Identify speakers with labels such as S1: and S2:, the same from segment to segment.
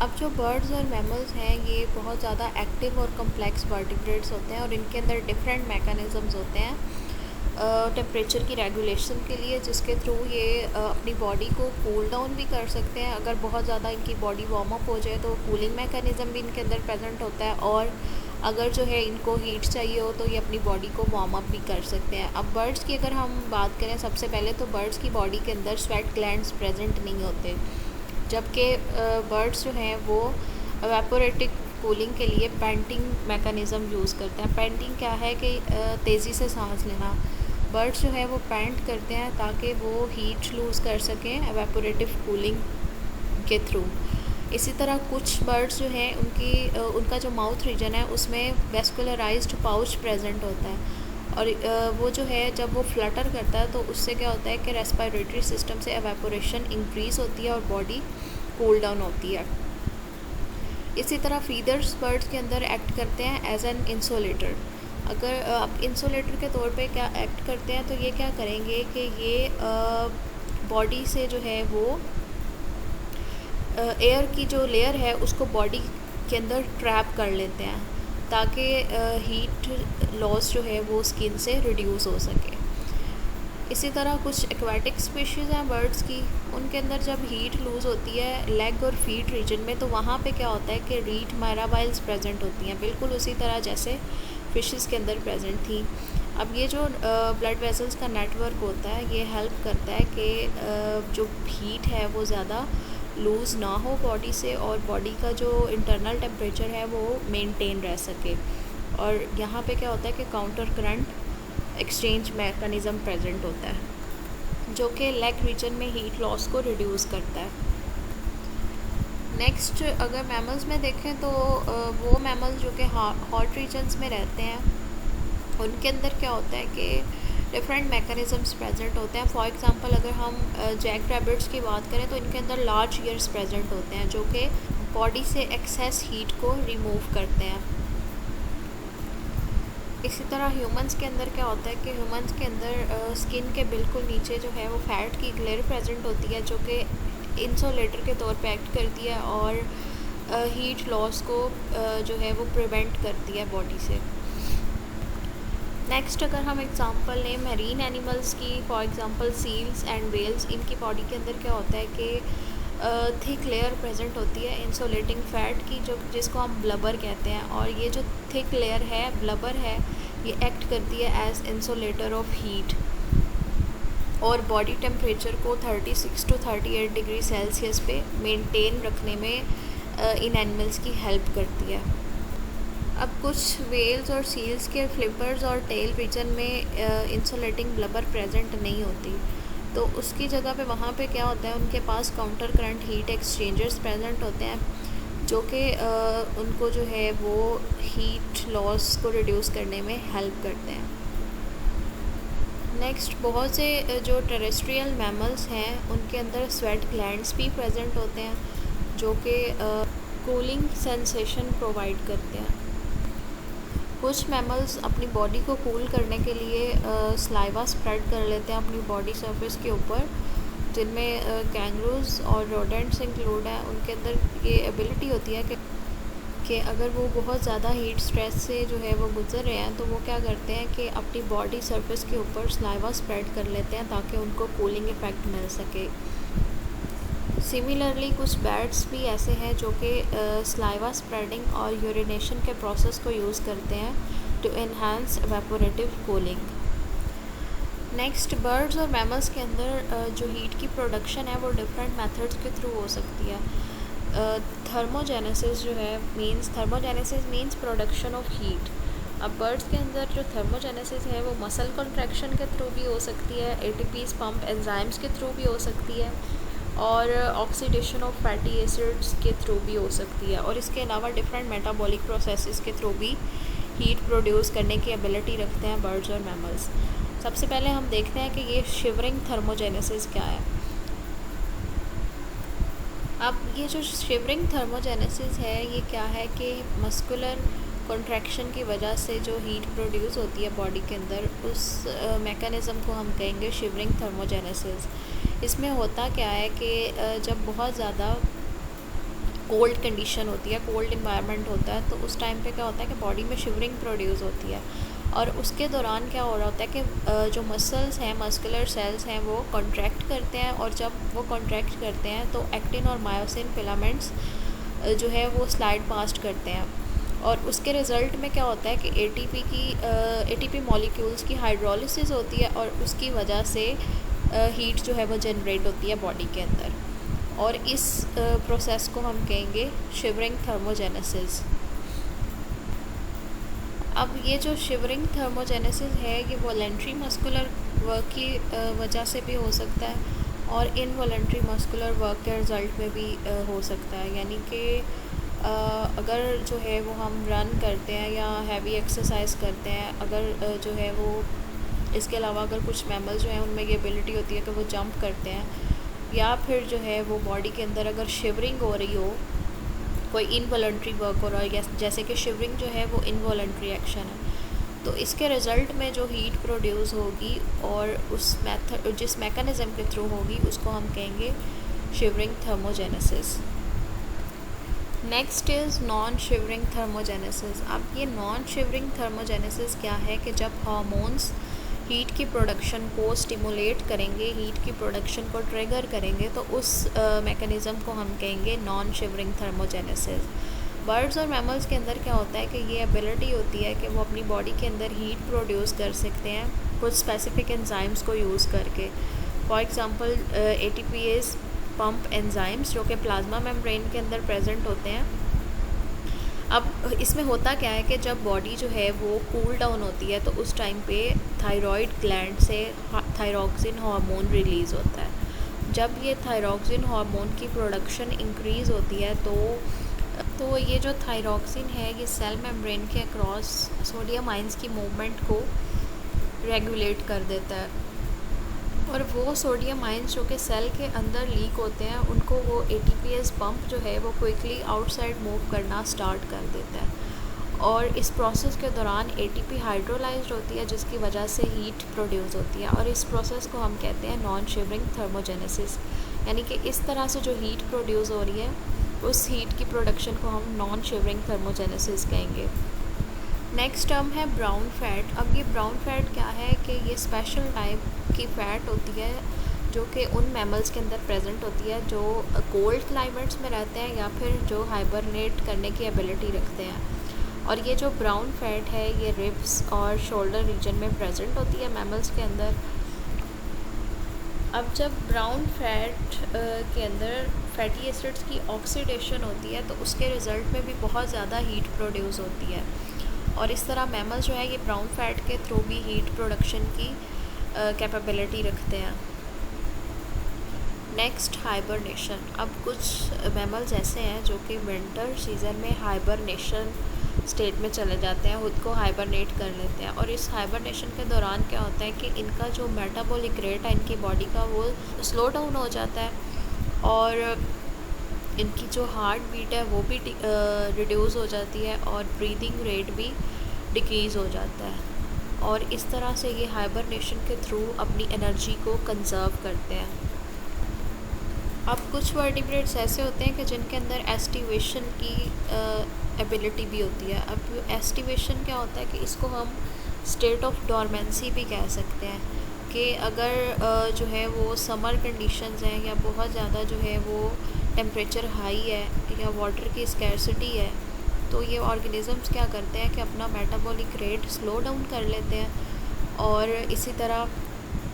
S1: अब जो बर्ड्स और मैमल्स हैं ये बहुत ज़्यादा एक्टिव और कम्प्लेक्स वर्टिब्रेट्स होते हैं और इनके अंदर डिफरेंट मैकेनिज़म्स होते हैं टेम्परेचर की रेगुलेशन के लिए, जिसके थ्रू ये अपनी बॉडी को कूल डाउन भी कर सकते हैं। अगर बहुत ज़्यादा इनकी बॉडी वार्म अप हो जाए तो कूलिंग मैकेनिज़्म भी इनके अंदर प्रेजेंट होता है, और अगर जो है इनको हीट चाहिए हो तो ये अपनी बॉडी को वार्म अप भी कर सकते हैं। अब बर्ड्स की अगर हम बात करें, सबसे पहले तो बर्ड्स की बॉडी के अंदर स्वेट ग्लैंड्स प्रेजेंट नहीं होते, जबकि बर्ड्स जो हैं वो एवेपोरेटिक कूलिंग के लिए पैंटिंग मेकनिज़म यूज़ करते हैं। पैंटिंग क्या है कि तेज़ी से सांस लेना। बर्ड्स जो है वो पैंट करते हैं ताकि वो हीट लूज़ कर सकें एवेपोरेटिव कूलिंग के थ्रू। इसी तरह कुछ बर्ड्स जो हैं उनका जो माउथ रीजन है उसमें वेस्कुलराइज्ड पाउच प्रेजेंट होता है, और वो जो है जब वो फ्लटर करता है तो उससे क्या होता है कि रेस्पिरेटरी सिस्टम से एवेपोरेशन इंक्रीज़ होती है और बॉडी कूल डाउन होती है। इसी तरह फीदर्स बर्ड्स के अंदर एक्ट करते हैं एज एन इंसुलेटर। अगर आप इंसुलेटर के तौर पे क्या एक्ट करते हैं, तो ये क्या करेंगे कि ये बॉडी से जो है वो एयर की जो लेयर है उसको बॉडी के अंदर ट्रैप कर लेते हैं ताकि हीट लॉस जो है वो स्किन से रिड्यूस हो सके। इसी तरह कुछ एक्वाटिक स्पीशीज़ हैं बर्ड्स की, उनके अंदर जब हीट लूज़ होती है लेग और फीट रीजन में, तो वहाँ पे क्या होता है कि रीट मायराबाइल्स प्रेजेंट होती हैं, बिल्कुल उसी तरह जैसे फिशेस के अंदर प्रेजेंट थी। अब ये जो ब्लड वेसल्स का नेटवर्क होता है ये हेल्प करता है कि जो हीट है वो ज़्यादा लूज़ ना हो बॉडी से, और बॉडी का जो इंटरनल टेम्परेचर है वो मेंटेन रह सके। और यहाँ पे क्या होता है कि counter current exchange mechanism present होता है जो कि लेग रीजन में हीट लॉस को रिड्यूस करता है। नेक्स्ट अगर मैमल्स में देखें तो वो मैमल्स जो कि हॉट रीजन्स में रहते हैं उनके अंदर क्या होता है कि डिफरेंट मैकेनिज़म्स प्रेजेंट होते हैं। फॉर एग्जांपल अगर हम जैक रैबिट्स की बात करें तो इनके अंदर लार्ज ईयर्स प्रेजेंट होते हैं जो कि बॉडी से एक्सेस हीट को रिमूव करते हैं। इसी तरह ह्यूमंस के अंदर क्या होता है कि ह्यूमंस के अंदर स्किन के बिल्कुल नीचे जो है वो फैट की एक लेयर प्रेजेंट होती है जो कि इंसुलेटर के तौर पे एक्ट करती है और हीट लॉस को जो है वो प्रिवेंट करती है बॉडी से। नेक्स्ट अगर हम एग्जांपल लें मैरीन एनिमल्स की, for example seals and whales, इनकी बॉडी के अंदर क्या होता है कि थिक लेयर प्रेजेंट होती है इंसुलेटिंग फैट की, जिसको हम ब्लबर कहते हैं, और ये जो थिक लेयर है ब्लबर है ये एक्ट करती है एज इंसुलेटर ऑफ हीट और बॉडी टेम्परेचर को 36 to 38 डिग्री सेल्सियस पे मेंटेन रखने में इन एनिमल्स की हेल्प करती है। अब कुछ वेल्स और सील्स के फ्लिपर्स और टेल रीजन में इंसुलेटिंग ब्लबर प्रेजेंट नहीं होती, तो उसकी जगह पे वहाँ पे क्या होता है उनके पास counter current heat exchangers present होते हैं जो कि उनको जो है वो हीट लॉस को रिड्यूस करने में हेल्प करते हैं। नेक्स्ट बहुत से जो टेरेस्ट्रियल मैमल्स हैं उनके अंदर स्वेट ग्लैंड्स भी प्रेजेंट होते हैं जो कि कूलिंग सेंसेशन प्रोवाइड करते हैं। कुछ मैमल्स अपनी बॉडी को कूल करने के लिए स्लाइवा स्प्रेड कर लेते हैं अपनी बॉडी सरफेस के ऊपर, जिनमें कैंगरूज और रोडेंट्स इंक्लूड हैं। उनके अंदर ये एबिलिटी होती है कि अगर वो बहुत ज़्यादा हीट स्ट्रेस से जो है वो गुजर रहे हैं तो वो क्या करते हैं कि अपनी बॉडी सरफेस के ऊपर स्लाइवा स्प्रेड कर लेते हैं ताकि उनको कूलिंग इफ़ेक्ट मिल सके। सिमिलरली कुछ बैट्स भी ऐसे हैं जो कि स्लाइवा स्प्रेडिंग और यूरिनेशन के प्रोसेस को यूज़ करते हैं to enhance evaporative cooling. Next birds और मैमल्स के अंदर जो हीट की प्रोडक्शन है वो डिफरेंट मेथड्स के थ्रू हो सकती है। थर्मोजेनेसिस जो है thermogenesis means production of heat. अब बर्ड्स के अंदर जो थर्मोजेनेसिस है वो मसल कॉन्ट्रैक्शन के थ्रू भी हो सकती है, एटीपीज पंप एंजाइम्स के थ्रू भी हो सकती है, और ऑक्सीडेशन ऑफ फैटी एसिड्स के थ्रू भी हो सकती है, और इसके अलावा डिफरेंट मेटाबॉलिक प्रोसेसेस के थ्रू भी हीट प्रोड्यूस करने की एबिलिटी रखते हैं बर्ड्स और मैमल्स। सबसे पहले हम देखते हैं कि ये शिवरिंग थर्मोजेनेसिस क्या है। अब ये जो शिवरिंग थर्मोजेनेसिस है ये क्या है कि मस्कुलर कॉन्ट्रैक्शन की वजह से जो हीट प्रोड्यूस होती है बॉडी के अंदर उस मैकेनिज़्म को हम कहेंगे शिवरिंग थर्मोजेनेसिस। इसमें होता क्या है कि जब बहुत ज़्यादा कोल्ड कंडीशन होती है, कोल्ड इन्वायरमेंट होता है, तो उस टाइम पे क्या होता है कि बॉडी में शिवरिंग प्रोड्यूस होती है। और उसके दौरान क्या हो रहा होता है कि जो मसल्स हैं, मस्कुलर सेल्स हैं, वो कॉन्ट्रैक्ट करते हैं, और जब वो कॉन्ट्रैक्ट करते हैं तो एक्टिन और मायोसिन फिलामेंट्स जो है वो स्लाइड पास्ट करते हैं, और उसके रिज़ल्ट में क्या होता है कि एटीपी मॉलिक्यूल्स की हाइड्रोलिसिस होती है, और उसकी वजह से हीट जो है वो जनरेट होती है बॉडी के अंदर, और इस प्रोसेस को हम कहेंगे शिवरिंग थर्मोजेनेसिस। अब ये जो शिवरिंग थर्मोजेनेसिस है ये वॉलेंट्री मस्कुलर वर्क की वजह से भी हो सकता है, और इनवॉलेंट्री मस्कुलर वर्क के रिज़ल्ट में भी हो सकता है। यानी कि अगर जो है वो हम रन करते हैं या हैवी एक्सरसाइज करते हैं, अगर जो है वो इसके अलावा अगर कुछ मैमल जो हैं उनमें ये एबिलिटी होती है कि वो जंप करते हैं, या फिर जो है वो बॉडी के अंदर अगर शिवरिंग हो रही हो, कोई इनवॉलंट्री वर्क हो रहा है, जैसे कि शिवरिंग जो है वो इनवॉलंट्री एक्शन है, तो इसके रिज़ल्ट में जो हीट प्रोड्यूस होगी और उस मेथड जिस मैकेनिज़्म के थ्रू होगी उसको हम कहेंगे shivering thermogenesis. Next is non shivering thermogenesis. अब ये नॉन शिवरिंग थर्मोजेनेसिस क्या है कि जब हार्मोन्स हीट की प्रोडक्शन को स्टिमुलेट करेंगे, हीट की प्रोडक्शन को ट्रिगर करेंगे, तो उस मैकेनिज़्म को हम कहेंगे नॉन शिवरिंग थर्मोजेनेसिस। बर्ड्स और मैमल्स के अंदर क्या होता है कि ये एबिलिटी होती है कि वो अपनी बॉडी के अंदर हीट प्रोड्यूस कर सकते हैं कुछ स्पेसिफिक एंजाइम्स को यूज़ करके। For example ATPase pump enzymes जो कि प्लाज्मा मेम्ब्रेन के अंदर प्रेजेंट होते हैं। अब इसमें होता क्या है कि जब बॉडी जो है वो कूल डाउन होती है तो उस टाइम पे थायराइड ग्लैंड से थायरॉक्सिन हार्मोन रिलीज़ होता है। जब ये थायरॉक्सिन हार्मोन की प्रोडक्शन इंक्रीज़ होती है तो ये जो थायरॉक्सिन है ये सेल मेम्ब्रेन के अक्रॉस सोडियम आयंस की मूवमेंट को रेगुलेट कर देता है, और वो सोडियम आयंस जो कि सेल के अंदर लीक होते हैं उनको वो ATPase पंप जो है वो क्विकली आउटसाइड मूव करना स्टार्ट कर देता है, और इस प्रोसेस के दौरान ATP हाइड्रोलाइज्ड होती है जिसकी वजह से हीट प्रोड्यूस होती है, और इस प्रोसेस को हम कहते हैं नॉन शिवरिंग थर्मोजेनेसिस। यानी कि इस तरह से जो हीट प्रोड्यूस हो रही है उस हीट की प्रोडक्शन को हम नॉन शिवरिंग थर्मोजेनेसिस कहेंगे। नेक्स्ट टर्म है ब्राउन फैट। अब ये ब्राउन फैट क्या है कि ये स्पेशल टाइप की फ़ैट होती है जो कि उन मैमल्स के अंदर प्रेजेंट होती है जो कोल्ड क्लाइमेट्स में रहते हैं या फिर जो हाइबरनेट करने की एबिलिटी रखते हैं। और ये जो ब्राउन फैट है ये रिब्स और शोल्डर रीजन में प्रेजेंट होती है मैमल्स के अंदर। अब जब ब्राउन फैट के अंदर फैटी एसिड्स की ऑक्सीडेशन होती है तो उसके रिज़ल्ट में भी बहुत ज़्यादा हीट प्रोड्यूस होती है, और इस तरह मैमल्स जो है ये ब्राउन फैट के थ्रू भी हीट प्रोडक्शन की कैपेबिलिटी रखते हैं। Next hibernation. अब कुछ मैमल्स ऐसे हैं जो कि विंटर सीज़न में हाइबरनेशन स्टेट में चले जाते हैं, खुद को हाइबरनेट कर लेते हैं, और इस हाइबरनेशन के दौरान क्या होता है कि इनका जो मेटाबॉलिक रेट है इनकी बॉडी का वो स्लो डाउन हो जाता है, और इनकी जो हार्ट बीट है वो भी रिड्यूस हो जाती है, और ब्रीदिंग रेट भी डिक्रीज़ हो जाता है, और इस तरह से ये हाइबरनेशन के थ्रू अपनी एनर्जी को कंजर्व करते हैं। अब कुछ वर्टिब्रेट्स ऐसे होते हैं कि जिनके अंदर एस्टिवेशन की एबिलिटी भी होती है। अब एस्टिवेशन क्या होता है कि इसको हम स्टेट ऑफ डोरमेंसी भी कह सकते हैं, कि अगर जो है वो समर कंडीशंस हैं या बहुत ज़्यादा जो है वो टेम्परेचर हाई है या वाटर की स्कैर्सिटी है, तो ये ऑर्गेनिज़म्स क्या करते हैं कि अपना मेटाबॉलिक रेट स्लो डाउन कर लेते हैं, और इसी तरह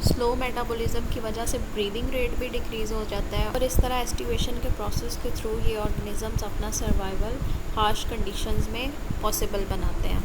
S1: स्लो मेटाबॉलिज्म की वजह से ब्रीदिंग रेट भी डिक्रीज़ हो जाता है, और इस तरह एस्टिवेशन के प्रोसेस के थ्रू ये ऑर्गेनिज़म्स अपना सर्वाइवल हार्श कंडीशंस में पॉसिबल बनाते हैं।